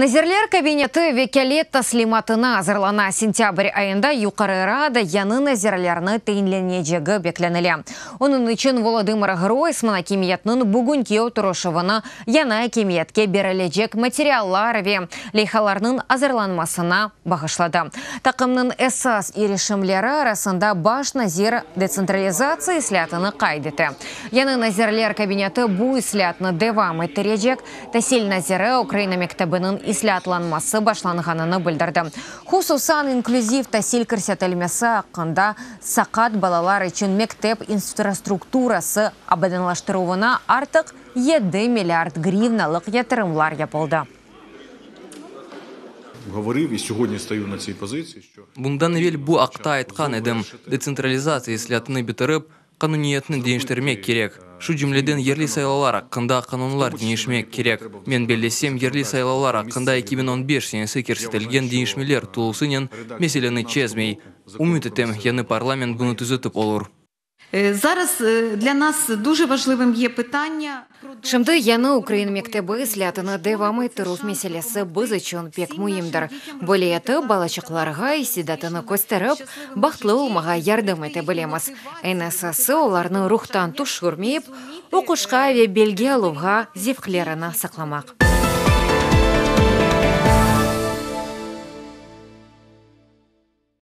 Назирлер кабинеты векелет таслиматына азырлана сентябрь айында юқары рада яны назирлерны тейінленежегі бекленілі. Оның үшін Володимир Гройсман кемиетнің бүгінке отырышывыны яна кемиетке берілежек материаллар лейхаларның азырланмасына бағышлады. Тақымның эсас ерешімлері арасында баш назир децентрализация ислятыны қайдеті. Яны назирлер кабинеты бұ ислятыны девам еттережек, тәсел назиры Украина мектебінің ислатланмасы башланғаныны білдірді. Хусусан инклюзив тәсел көрсетілмесі ақында сақат балалар үшін мектеп инфраструктурасы абаданлаштыруына артық 7 миллиард гривналық ятырымлар yapıldı. Говорив і сьогодні стою на цій позиції, що Bundan evvel bu akta aytқан edім, децентрализация ислятыны бітіріп, қануниетні дейінштермек керек. Шу жүмледен ерлі сайлаулар ақында қанунлар дейіншмек керек. Мен белесем ерлі сайлаулар ақында 2015 сенесі керсетілген дейіншмелер тұлысынен меселені чезмей. Уміт етем, яны парламент бұны түзетіп олыр. Зараз для нас дуже важливим є питання. Шымды яны Украина мектебі ислятыны девамы тұруф меселесі біз үшін пек мұйымдыр. Болеті балачықларға исидатыны көстеріп, бақтлы олмаға ярдым еті білеміз. НСС оларны рухтан тұшырмейіп, оқышқа ве белге алуға зевклеріні сақламақ.